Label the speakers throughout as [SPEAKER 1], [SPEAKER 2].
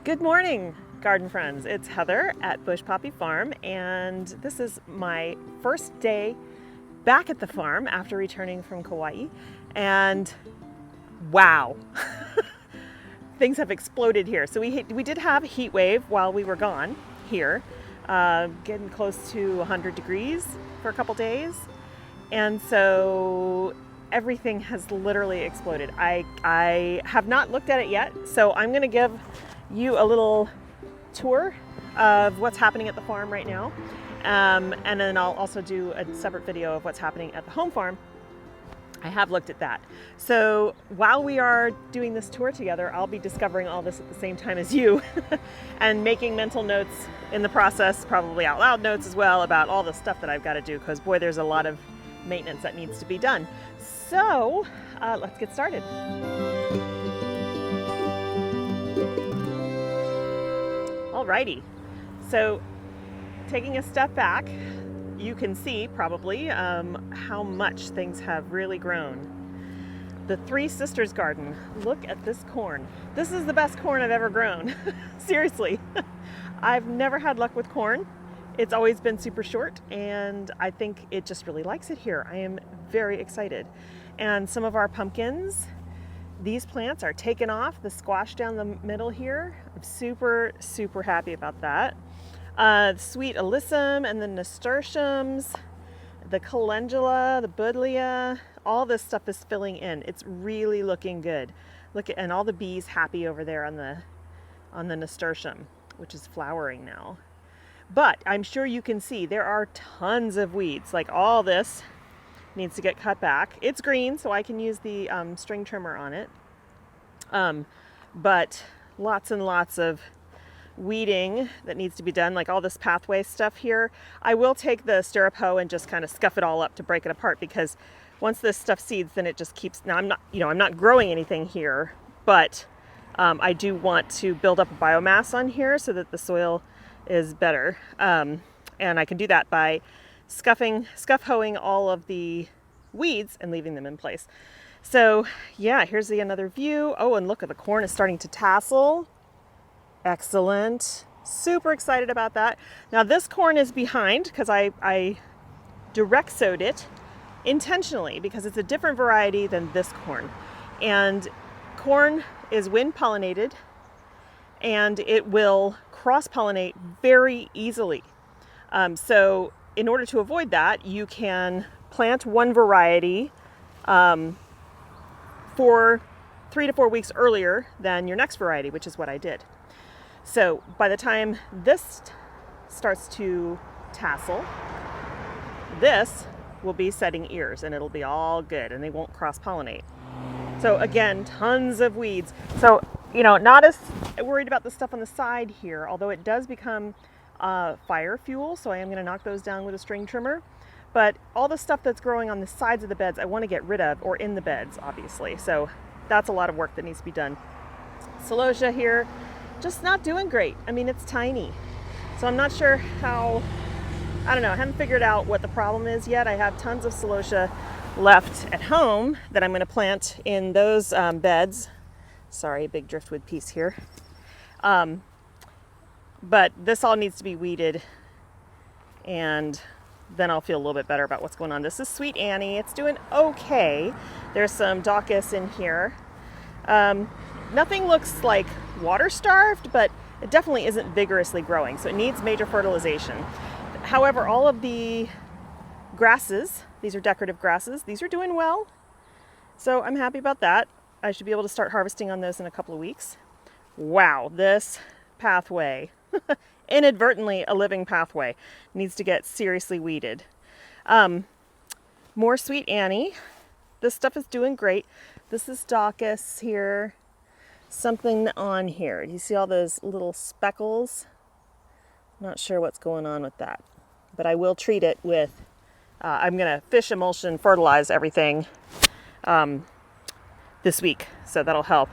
[SPEAKER 1] Good morning, garden friends. It's Heather at Bush Poppy Farm, and this is my first day back at the farm after returning from Kauai. And wow, things have exploded here. So we did have a heat wave while we were gone here, getting close to 100 degrees for a couple days. And so everything has literally exploded. I have not looked at it yet, so I'm going to give you a little tour of what's happening at the farm right now. And then I'll also do a separate video of what's happening at the home farm. I have looked at that. So while we are doing this tour together, I'll be discovering all this at the same time as you and making mental notes in the process, probably out loud notes as well, about all the stuff that I've got to do, because boy, there's a lot of maintenance that needs to be done. So let's get started. Alrighty, so taking a step back, you can see probably how much things have really grown. The Three Sisters garden, look at this corn. This is the best corn I've ever grown. Seriously, I've never had luck with corn. It's always been super short, and I think it just really likes it here. I am very excited. And some of our pumpkins, these plants are taken off, the squash down the middle here. I'm super, super happy about that. Sweet alyssum and the nasturtiums, the calendula, the buddleia, all this stuff is filling in. It's really looking good. Look at, and all the bees happy over there on the nasturtium, which is flowering now. But I'm sure you can see there are tons of weeds. Like all this needs to get cut back. It's green, so I can use the string trimmer on it. But lots and lots of weeding that needs to be done, like all this pathway stuff here. I will take the stirrup hoe and just kind of scuff it all up to break it apart, because once this stuff seeds, then it just keeps, now I'm not growing anything here, but I do want to build up a biomass on here so that the soil is better. And I can do that by scuff hoeing all of the weeds and leaving them in place. So yeah, here's another view. Oh, and look, at the corn is starting to tassel. Excellent. Super excited about that. Now this corn is behind because I direct sowed it intentionally, because it's a different variety than this corn. And corn is wind pollinated, and it will cross-pollinate very easily. So in order to avoid that, you can plant one variety for 3 to 4 weeks earlier than your next variety, which is what I did. So by the time this starts to tassel, this will be setting ears, and it'll be all good, and they won't cross-pollinate. So again, tons of weeds. So, not as worried about the stuff on the side here, although it does become fire fuel, so I am going to knock those down with a string trimmer. But all the stuff that's growing on the sides of the beds, I want to get rid of, or in the beds, obviously. So that's a lot of work that needs to be done. Celosia here, just not doing great. I mean, it's tiny. So I'm not sure how, I haven't figured out what the problem is yet. I have tons of celosia left at home that I'm going to plant in those beds. Sorry, big driftwood piece here. But this all needs to be weeded, and then I'll feel a little bit better about what's going on. This is Sweet Annie. It's doing okay. There's some Daucus in here. Nothing looks like water starved, but it definitely isn't vigorously growing, so it needs major fertilization. However, all of the grasses, these are decorative grasses, these are doing well. So I'm happy about that. I should be able to start harvesting on those in a couple of weeks. Wow, this pathway, inadvertently a living pathway, needs to get seriously weeded. More Sweet Annie. This stuff is doing great. This is Daucus here. Something on here. Do you see all those little speckles? Not sure what's going on with that, but I will treat it with, I'm going to fish emulsion fertilize everything this week, so that'll help.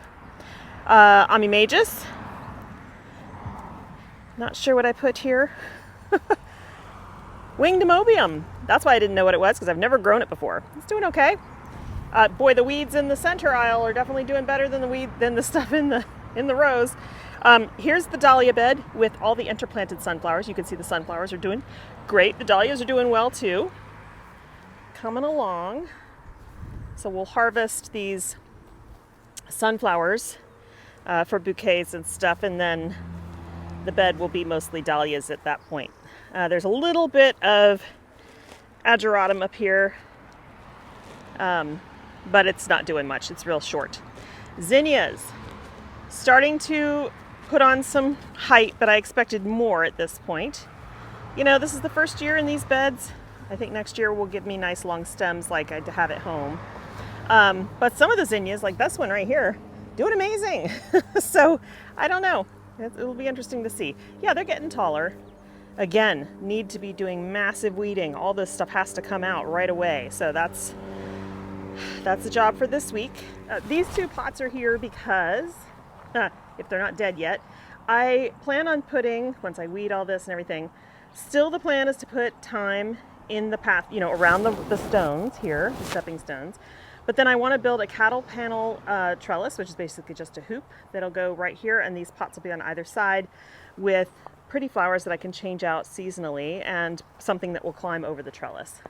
[SPEAKER 1] Amimagus. Not sure what I put here. Winged Amoebium. That's why I didn't know what it was, because I've never grown it before. It's doing okay. Boy, the weeds in the center aisle are definitely doing better than the stuff in the rows. Here's the dahlia bed with all the interplanted sunflowers. You can see the sunflowers are doing great. The dahlias are doing well too. Coming along. So we'll harvest these sunflowers for bouquets and stuff, and then the bed will be mostly dahlias at that point. There's a little bit of ageratum up here, but it's not doing much. It's real short. Zinnias, starting to put on some height, but I expected more at this point. You know, this is the first year in these beds. I think next year will give me nice long stems like I have at home. But some of the zinnias, like this one right here, doing amazing. So I don't know. It'll be interesting to see. Yeah, they're getting taller. Again, need to be doing massive weeding. All this stuff has to come out right away. So that's the job for this week. These two pots are here because, if they're not dead yet, I plan on putting, once I weed all this and everything, still the plan is to put thyme in the path, you know, around the stones here, the stepping stones. But then I want to build a cattle panel trellis, which is basically just a hoop that'll go right here, and these pots will be on either side with pretty flowers that I can change out seasonally and something that will climb over the trellis.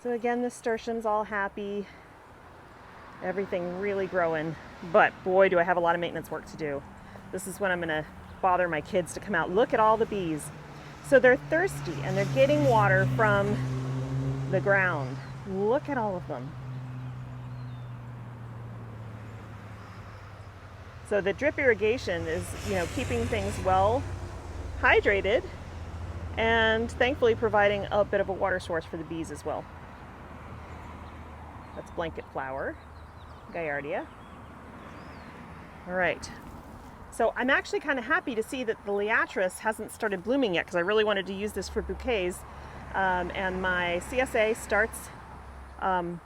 [SPEAKER 1] So again, the nasturtium's all happy. Everything really growing, but boy, do I have a lot of maintenance work to do. This is when I'm gonna bother my kids to come out. Look at all the bees. So they're thirsty and they're getting water from the ground. Look at all of them. So the drip irrigation is, you know, keeping things well hydrated and thankfully providing a bit of a water source for the bees as well. That's blanket flower, Gaillardia. All right. So I'm actually kind of happy to see that the Liatris hasn't started blooming yet because I really wanted to use this for bouquets. And my CSA starts on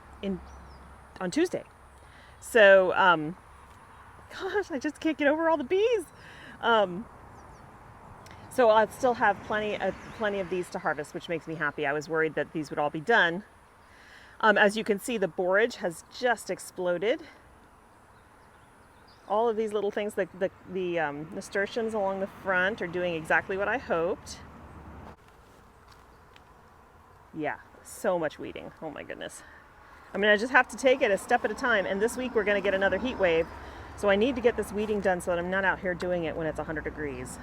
[SPEAKER 1] Tuesday. So, gosh, I just can't get over all the bees. So I'll still have plenty of these to harvest, which makes me happy. I was worried that these would all be done. As you can see, the borage has just exploded. All of these little things, the nasturtiums along the front are doing exactly what I hoped. Yeah, so much weeding. Oh my goodness. I mean, I just have to take it a step at a time. And this week we're going to get another heat wave. So I need to get this weeding done so that I'm not out here doing it when it's 100 degrees.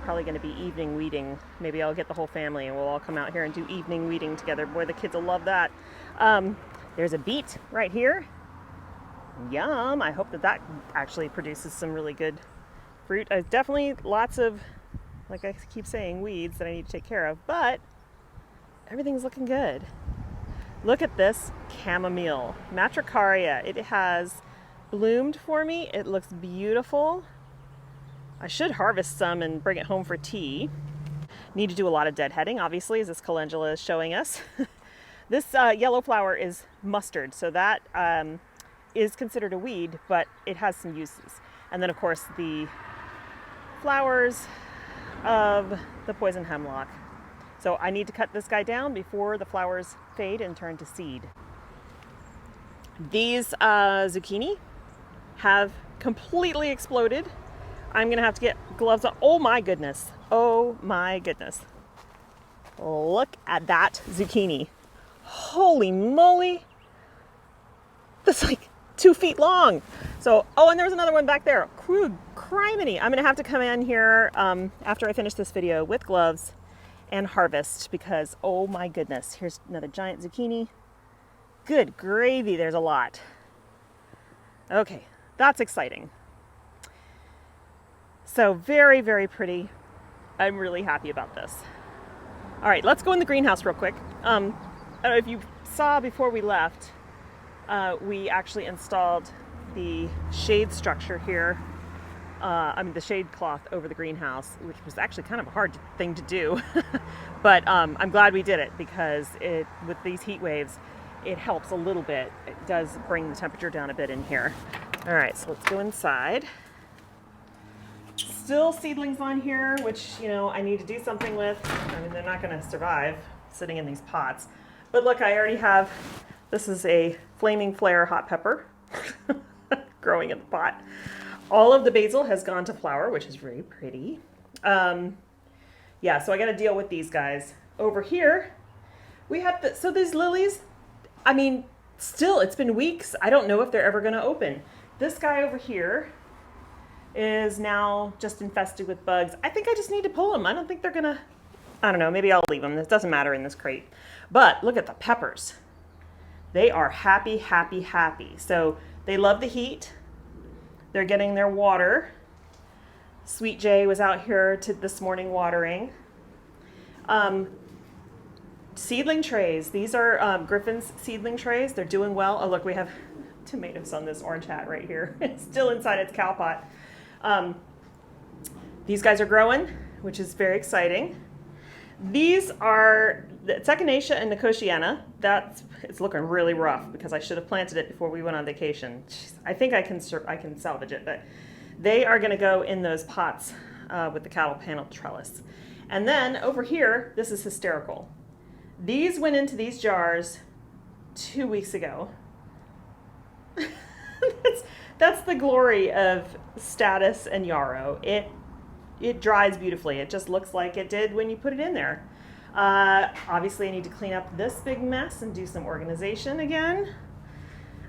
[SPEAKER 1] Probably going to be evening weeding. Maybe I'll get the whole family and we'll all come out here and do evening weeding together. Boy, the kids will love that. There's a beet right here. Yum. I hope that actually produces some really good fruit. Definitely lots of, like I keep saying, weeds that I need to take care of, but everything's looking good. Look at this chamomile, Matricaria. It has bloomed for me. It looks beautiful. I should harvest some and bring it home for tea. Need to do a lot of deadheading, obviously, as this calendula is showing us. This yellow flower is mustard, so that is considered a weed, but it has some uses. And then, of course, the flowers of the poison hemlock. So I need to cut this guy down before the flowers fade and turn to seed. These zucchini have completely exploded. I'm gonna have to get gloves on. Oh my goodness. Oh my goodness. Look at that zucchini. Holy moly. That's like 2 feet long. So, oh, and there's another one back there. Criminy. I'm gonna have to come in here after I finish this video with gloves and harvest because, oh my goodness, here's another giant zucchini. Good gravy, there's a lot. Okay, that's exciting. So very, very pretty. I'm really happy about this. All right, let's go in the greenhouse real quick. I don't know if you saw before we left, we actually installed the shade structure here. The shade cloth over the greenhouse, which was actually kind of a hard thing to do. But I'm glad we did it because with these heat waves, it helps a little bit. It does bring the temperature down a bit in here. All right, so let's go inside. Still seedlings on here, which, you know, I need to do something with. I mean, they're not going to survive sitting in these pots. But look, I already have, this is a flaming flare hot pepper growing in the pot. All of the basil has gone to flower, which is very pretty. Yeah, so I got to deal with these guys. Over here, we have so these lilies, I mean, still, it's been weeks. I don't know if they're ever going to open. This guy over here is now just infested with bugs. I think I just need to pull them. I don't think they're going to, I don't know, maybe I'll leave them. This doesn't matter in this crate. But look at the peppers. They are happy, happy, happy. So they love the heat. They're getting their water. Sweet Jay was out here this morning watering. Seedling trays. These are Griffin's seedling trays. They're doing well. Oh, look, we have tomatoes on this orange hat right here. It's still inside its cow pot. These guys are growing, which is very exciting. These are the Echinacea and Nicotiana. It's looking really rough because I should have planted it before we went on vacation. Jeez, I think I can salvage it, but they are going to go in those pots with the cattle panel trellis. And then over here, this is hysterical. These went into these jars 2 weeks ago. That's the glory of Statice and yarrow. It dries beautifully. It just looks like it did when you put it in there. Obviously, I need to clean up this big mess and do some organization again.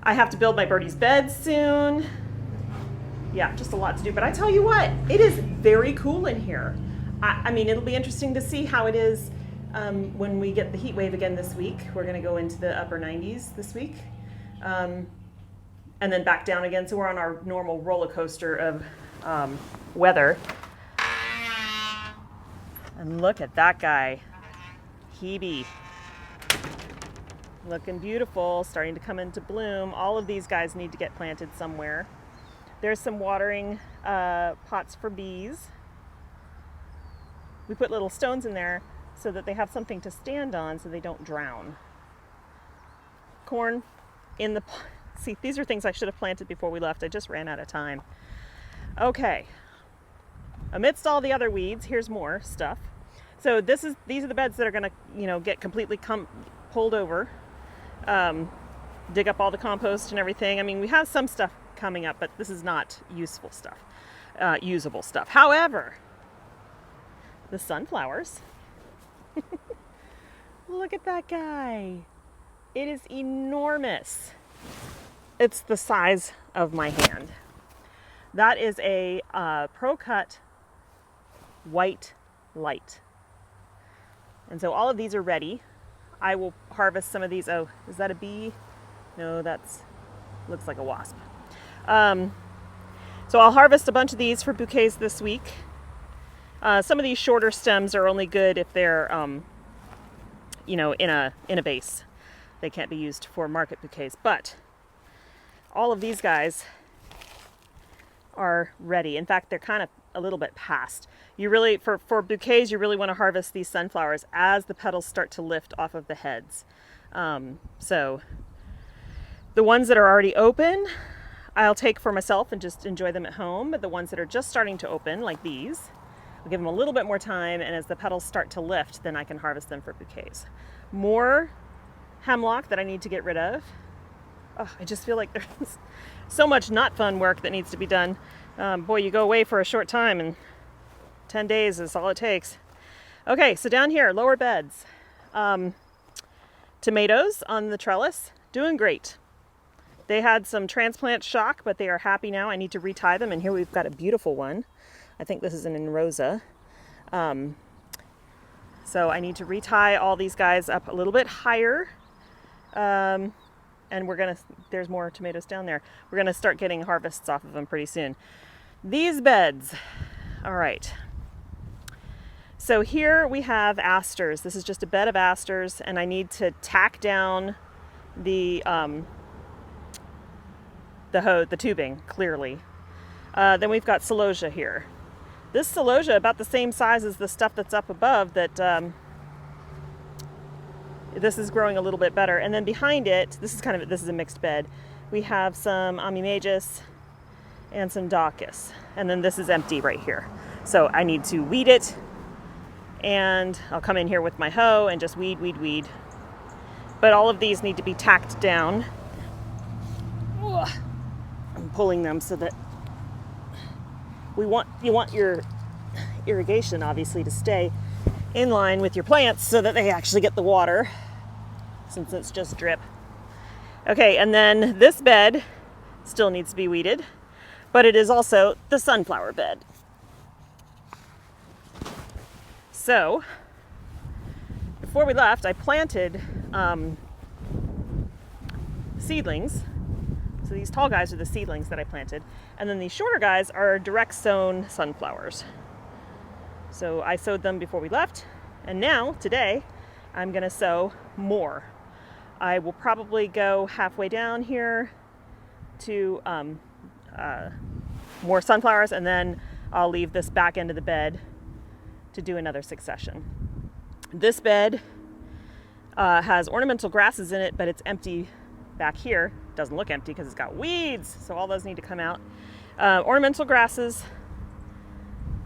[SPEAKER 1] I have to build my birdie's bed soon. Yeah, just a lot to do. But I tell you what, it is very cool in here. I mean, it'll be interesting to see how it is when we get the heat wave again this week. We're going to go into the upper 90s this week. And then back down again. So we're on our normal roller coaster of weather. And look at that guy. Hebe. Looking beautiful, starting to come into bloom. All of these guys need to get planted somewhere. There's some watering pots for bees. We put little stones in there so that they have something to stand on so they don't drown. Corn in the pot. See, these are things I should have planted before we left. I just ran out of time. Okay. Amidst all the other weeds, here's more stuff. So these are the beds that are going to, get completely pulled over. Dig up all the compost and everything. I mean, we have some stuff coming up, but this is not useful stuff, usable stuff. However, the sunflowers. Look at that guy. It is enormous. It's the size of my hand. That is a Pro-Cut white light. And so all of these are ready. I will harvest some of these. Oh, is that a bee? No, looks like a wasp. So I'll harvest a bunch of these for bouquets this week. Some of these shorter stems are only good if they're, in a vase. They can't be used for market bouquets, but all of these guys are ready. In fact, they're kind of a little bit past. You really, for bouquets, you really want to harvest these sunflowers as the petals start to lift off of the heads. So the ones that are already open, I'll take for myself and just enjoy them at home. But the ones that are just starting to open, like these, I'll give them a little bit more time, and as the petals start to lift, then I can harvest them for bouquets. More hemlock that I need to get rid of. Oh, I just feel like there's so much not fun work that needs to be done. Boy, you go away for a short time and 10 days is all it takes. Okay, so down here, lower beds. Tomatoes on the trellis, doing great. They had some transplant shock, but they are happy now. I need to retie them, and here we've got a beautiful one. I think this is an Inrosa. So I need to retie all these guys up a little bit higher. And there's more tomatoes down there. We're gonna start getting harvests off of them pretty soon. These beds, all right. So here we have asters. This is just a bed of asters, and I need to tack down the tubing, clearly. Then we've got celosia here. This celosia, about the same size as the stuff that's up above, that this is growing a little bit better. And then behind it, this is a mixed bed. We have some Amimagus and some Daucus. And then this is empty right here. So I need to weed it, and I'll come in here with my hoe and just weed. But all of these need to be tacked down. I'm pulling them so that you want your irrigation obviously to stay in line with your plants so that they actually get the water, since it's just drip. Okay, and then this bed still needs to be weeded, but it is also the sunflower bed. So before we left, I planted seedlings. So these tall guys are the seedlings that I planted, and then these shorter guys are direct sown sunflowers. So I sowed them before we left, and now today I'm gonna sow more. I will probably go halfway down here to more sunflowers, and then I'll leave this back end of the bed to do another succession. This bed has ornamental grasses in it, but it's empty back here. It doesn't look empty because it's got weeds, so all those need to come out. Ornamental grasses,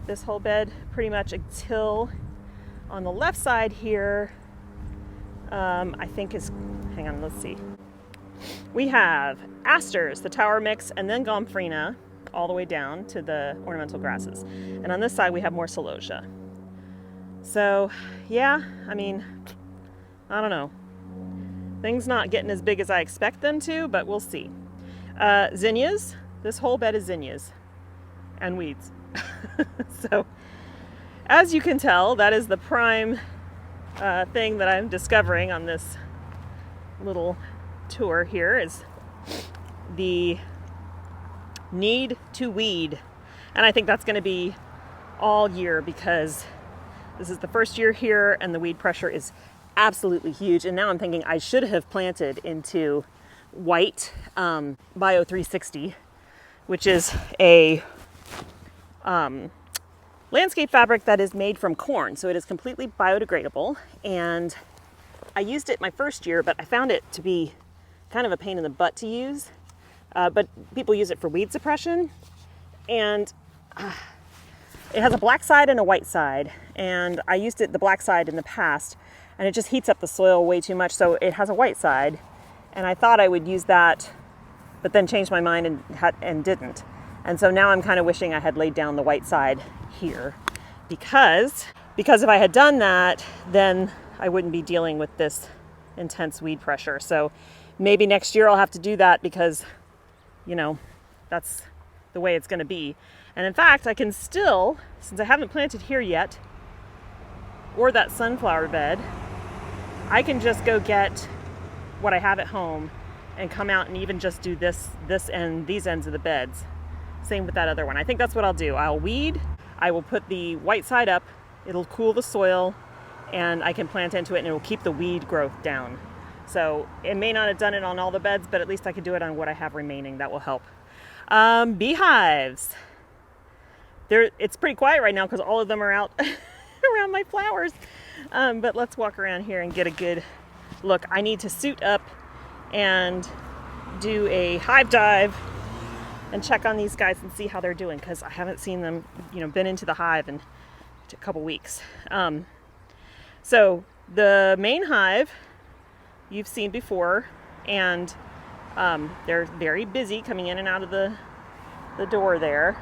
[SPEAKER 1] this whole bed pretty much until on the left side here, I think is, hang on, let's see. We have asters, the tower mix, and then gomphrena all the way down to the ornamental grasses. And on this side we have more celosia. So yeah, I mean, I don't know. Things not getting as big as I expect them to, but we'll see. Zinnias, this whole bed is zinnias and weeds. So as you can tell, that is the prime thing that I'm discovering on this little tour here, is the need to weed. And I think that's going to be all year, because this is the first year here and the weed pressure is absolutely huge. And now I'm thinking I should have planted into white Bio 360, which is a landscape fabric that is made from corn. So it is completely biodegradable. And I used it my first year, but I found it to be kind of a pain in the butt to use. But people use it for weed suppression. And it has a black side and a white side. And I used the black side in the past, and it just heats up the soil way too much. So it has a white side. And I thought I would use that, but then changed my mind and didn't. And so now I'm kind of wishing I had laid down the white side here, because if I had done that, then I wouldn't be dealing with this intense weed pressure. So maybe next year I'll have to do that, because, you know, that's the way it's going to be. And in fact, I can still, since I haven't planted here yet, or that sunflower bed, I can just go get what I have at home and come out and even just do this end, these ends of the beds. Same with that other one. I think that's what I'll do. I'll weed, I will put the white side up, it'll cool the soil, and I can plant into it, and it will keep the weed growth down. So it may not have done it on all the beds, but at least I could do it on what I have remaining. That will help. Beehives. It's pretty quiet right now because all of them are out around my flowers. But let's walk around here and get a good look. I need to suit up and do a hive dive and check on these guys and see how they're doing, because I haven't seen them, been into the hive in a couple weeks. So the main hive you've seen before, and they're very busy coming in and out of the door there.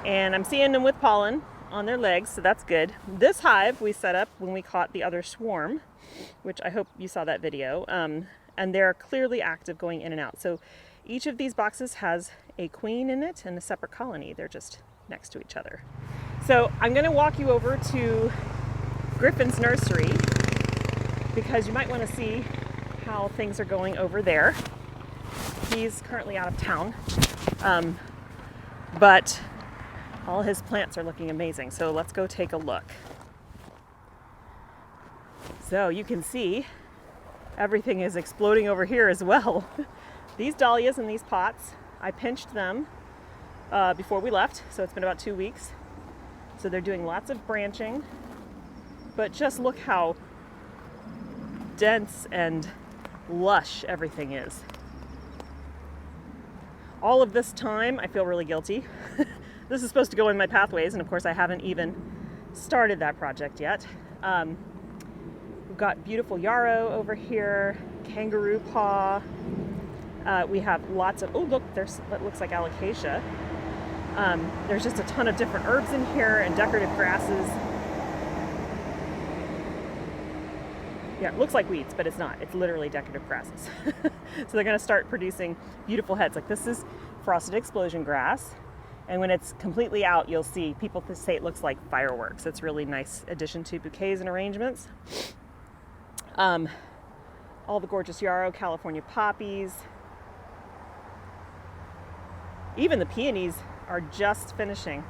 [SPEAKER 1] And I'm seeing them with pollen on their legs, so that's good. This hive we set up when we caught the other swarm, which I hope you saw that video, and they're clearly active going in and out. So each of these boxes has a queen in it and a separate colony. They're just next to each other. So I'm going to walk you over to Griffin's nursery, because you might want to see how things are going over there. He's currently out of town, but all his plants are looking amazing. So let's go take a look. So you can see everything is exploding over here as well. These dahlias in these pots, I pinched them before we left, so it's been about 2 weeks. So they're doing lots of branching, but just look how dense and lush everything is. All of this time, I feel really guilty. This is supposed to go in my pathways, and of course I haven't even started that project yet. We've got beautiful yarrow over here, kangaroo paw. We have lots of, oh look, that looks like alocasia. There's just a ton of different herbs in here and decorative grasses. Yeah, it looks like weeds, but it's not. It's literally decorative grasses. So they're gonna start producing beautiful heads. Like this is frosted explosion grass. And when it's completely out, you'll see people say it looks like fireworks. It's really nice addition to bouquets and arrangements. All the gorgeous yarrow, California poppies. Even the peonies are just finishing.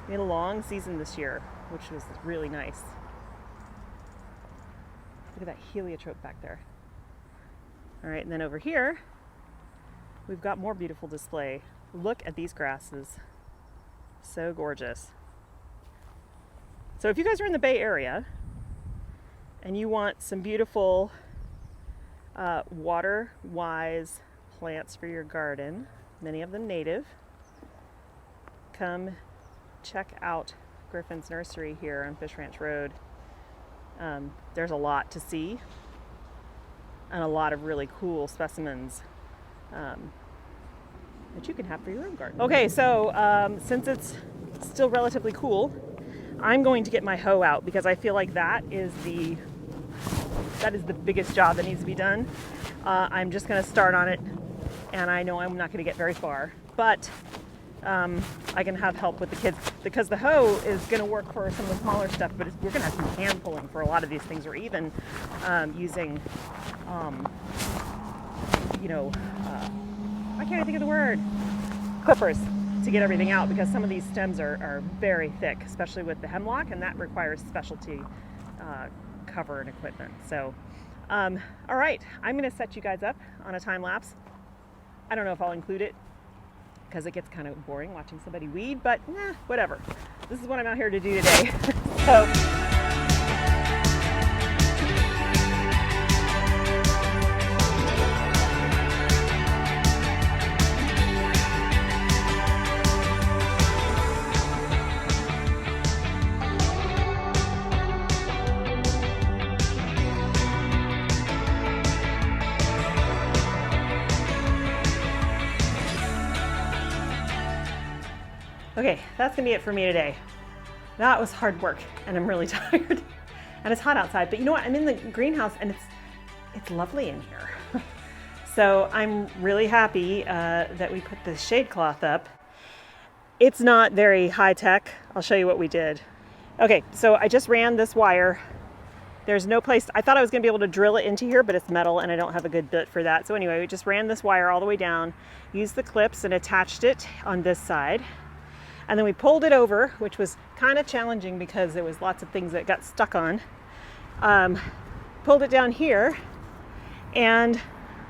[SPEAKER 1] We had a long season this year, which was really nice. Look at that heliotrope back there. All right, and then over here, we've got more beautiful display. Look at these grasses. So gorgeous. So if you guys are in the Bay Area and you want some beautiful water-wise plants for your garden, many of them native, come check out Griffin's Nursery here on Fish Ranch Road. There's a lot to see and a lot of really cool specimens that you can have for your own garden. Okay, so since it's still relatively cool, I'm going to get my hoe out because I feel like that is the biggest job that needs to be done. I'm just going to start on it, and I know I'm not going to get very far, but I can have help with the kids because the hoe is going to work for some of the smaller stuff, but we're going to have some hand pulling for a lot of these things, or even using, I can't even think of the word, clippers to get everything out because some of these stems are very thick, especially with the hemlock, and that requires specialty cover and equipment. So, all right, I'm going to set you guys up on a time lapse. I don't know if I'll include it because it gets kind of boring watching somebody weed, but whatever. This is what I'm out here to do today. So. Okay, that's gonna be it for me today. That was hard work and I'm really tired and it's hot outside, but you know what? I'm in the greenhouse and it's lovely in here. So I'm really happy that we put the shade cloth up. It's not very high tech. I'll show you what we did. Okay, so I just ran this wire. There's no place, I thought I was gonna be able to drill it into here, but it's metal and I don't have a good bit for that. So anyway, we just ran this wire all the way down, used the clips and attached it on this side. And then we pulled it over, which was kind of challenging because there was lots of things that got stuck on. Pulled it down here and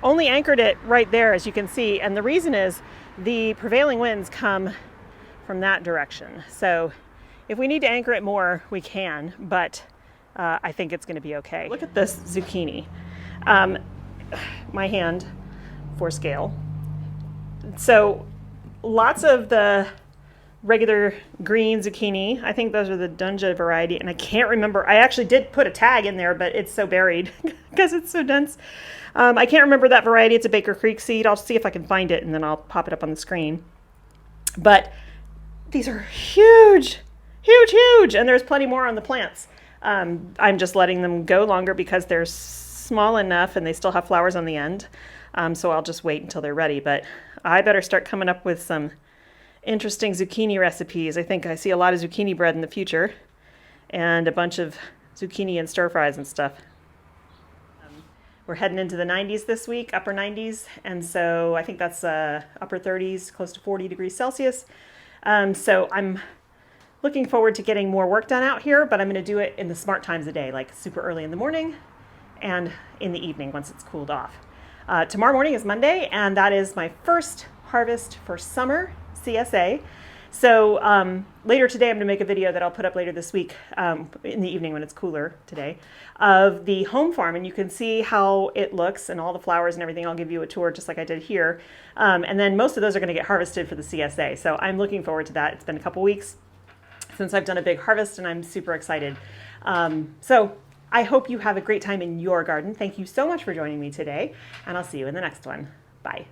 [SPEAKER 1] only anchored it right there, as you can see. And the reason is the prevailing winds come from that direction. So if we need to anchor it more, we can, but I think it's gonna be okay. Look at this zucchini. My hand for scale. So lots of the regular green zucchini. I think those are the Dunja variety, and I can't remember. I actually did put a tag in there, but it's so buried because it's so dense. I can't remember that variety. It's a Baker Creek seed. I'll see if I can find it, and then I'll pop it up on the screen. But these are huge, huge, huge, and there's plenty more on the plants. I'm just letting them go longer because they're small enough, and they still have flowers on the end. So I'll just wait until they're ready. But I better start coming up with some interesting zucchini recipes. I think I see a lot of zucchini bread in the future and a bunch of zucchini and stir fries and stuff. We're heading into the 90s this week, upper 90s, and so I think that's upper 30s, close to 40 degrees Celsius. So I'm looking forward to getting more work done out here, but I'm going to do it in the smart times of day, like super early in the morning and in the evening once it's cooled off. Tomorrow morning is Monday, and that is my first harvest for summer CSA. So later today, I'm going to make a video that I'll put up later this week in the evening when it's cooler today of the home farm, and you can see how it looks and all the flowers and everything. I'll give you a tour just like I did here. And then most of those are going to get harvested for the CSA. So I'm looking forward to that. It's been a couple weeks since I've done a big harvest and I'm super excited. So I hope you have a great time in your garden. Thank you so much for joining me today, and I'll see you in the next one. Bye.